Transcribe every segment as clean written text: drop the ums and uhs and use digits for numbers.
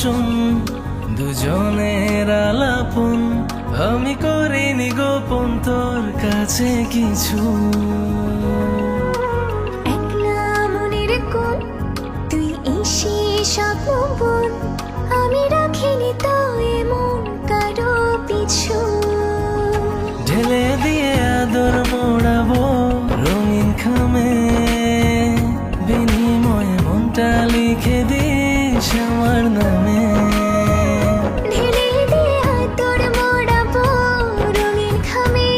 শোন, দুজনের আলাপন আমি করিনি গোপন তোর কাছে কিছু। একলা মনের কোণ তুই এসে স্বপ্ন বোন, আমি রাখিনি তো এমন কারো পিছু। ঢেলে দিয়ে আদর মোড়াবো রঙিন খামে, বিনিময়ে মনটা লিখে দিস আমার নামে। ঢেলে দিয়ে আদর মোড়াবো রঙিন খামে,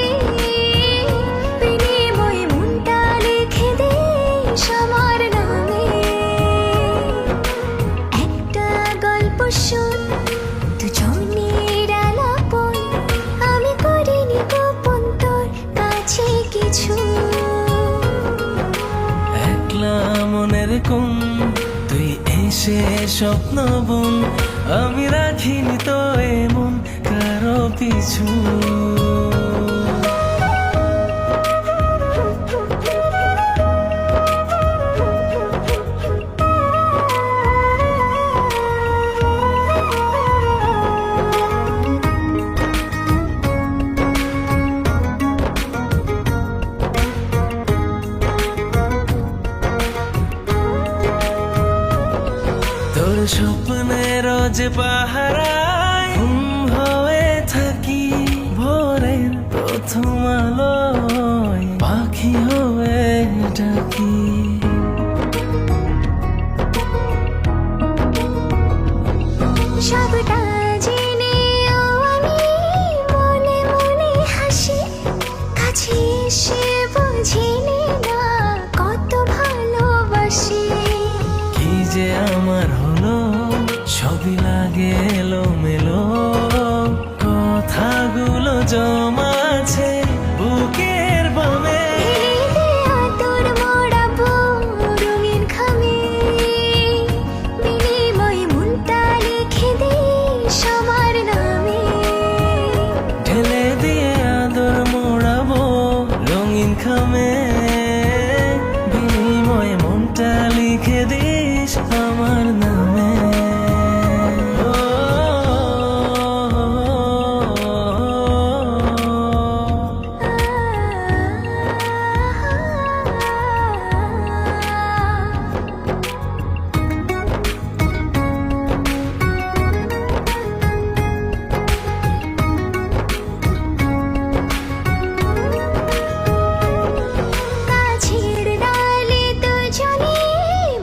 বিনিময়ে মনটা লিখে দিস আমার নামে। একটা গল্প শোন, দুজনের আলাপন আমি করিনি গোপন তোর কাছে কিছু। একলা মনের কোণ তুই এসে স্বপ্ন বোন, আমি রাখিনি তো এমন কারো পিছু। তোর স্বপ্নের যে পাহারায় ঘুম হয়ে থাকি, ভোরের প্রথম আলোয় পাখি হয়ে ডাকি। সবটা জেনেও আমি মনে মনে হাসি, কাছে এসে বুঝিনি না কত ভালোবাসি। কি যে আমার হলো সবই লাগে এলোমেলো, কথাগুলো জমা আছে বুকের বামে। ঢেলে আদর মোড়াবো রঙিন খামে, বিনিময়ে মনটা লিখে দিস আমার নামে। ঢেলে দিয়ে আদর মোড়াবো রঙিন খামে, বিনিময়ে মনটা লিখে দিস আমার নামে। গাছের ডালে দুজনে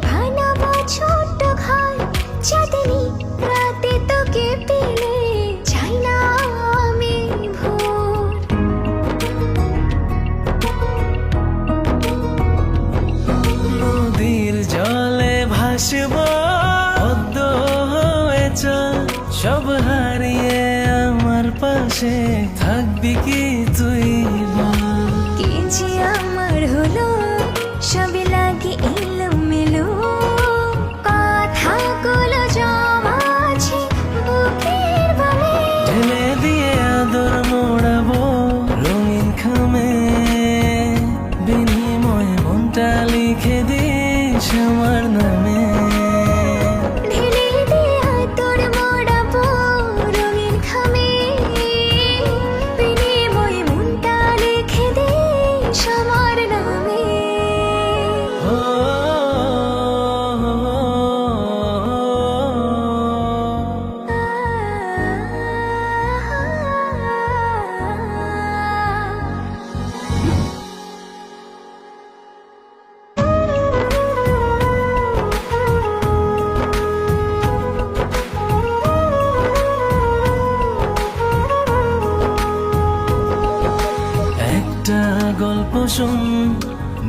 বানাবো ছোট্ট ঘর, চাঁদনি রাতে তোকে পেলে চাই না আমি ভোর। নদীর জলে ভাসব পদ্ম হয়ে চল, সব হারিয়ে আমার পাশে থাকবি কি তুই বল। কি যে আমার হলো সবই লাগে এলোমেলো, কথাগুলো জমা আছে বুকের বামে। ঢেলে দিয়ে আদর মোড়াবো রঙিন খামে, বিনিময়ে মনটা লিখে দিস আমার নামে। ঢেলে দিয়ে আদর মোড়াবো রঙিন খামে, বিনিময়ে মনটা লিখে দিস আমার নামে। ও একটা গল্প শোন,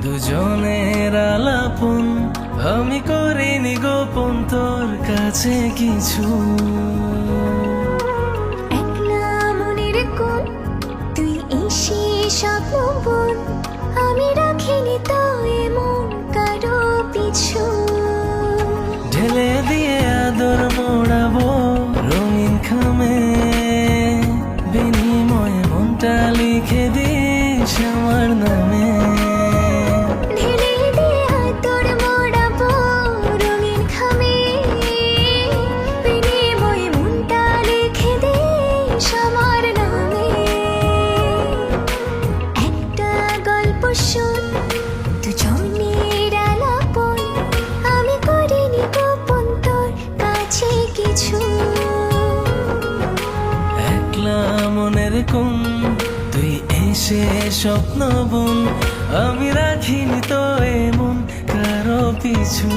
দুজনের আলাপন আমি করিনি গোপন তোর কাছে কিছু। একলা মনের কোণ তুই এসে স্বপ্ন বোন, আমি রাখিনি তো এমন কারো পিছু। ঢেলে দিয়ে আদর মোড়াবো রঙিন খামে, বিনিময়ে মনটা লিখে দিস আমার নামে। ঢেলে দিয়ে আদর মোড়াবো রঙিন খামে, বিনিময়ে হুকুম, তুই এসে স্বপ্ন বুন, আমি রাখিনি তো এমন কারো পিছু।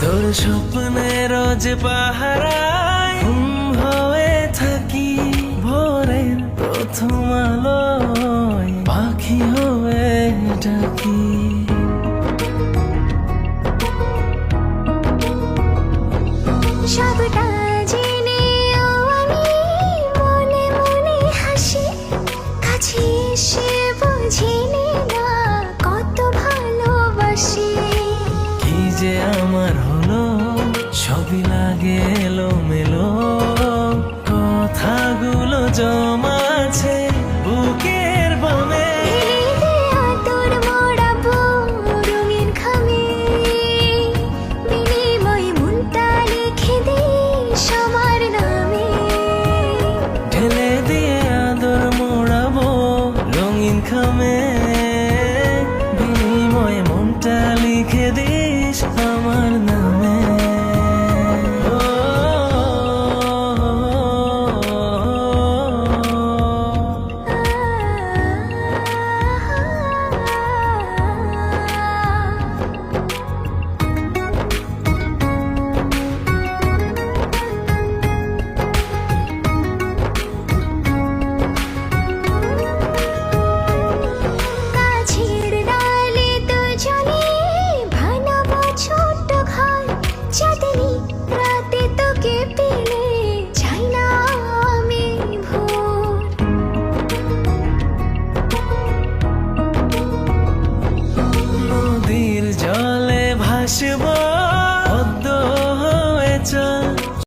তোর স্বপ্নের যে পাহারায় ঘুম হয়ে থাকি, ভোরের প্রথম আলোয় পাখি হয়ে ডাকি। সবটা জেনেও আমি মনে মনে হাসি, কাছে এসে বুঝিনি না কত ভালোবাসি। কি যে আমার হলো, সবই লাগে এলোমেলো, কথাগুলো জমা আছে বুকের বামে। তোর মোড়াবো রঙিন খামে, বিনিময় মনটা লিখে দিস আমার নামে। ঢেলে দিয়ে আদর মোড়াবো রঙিন খামে।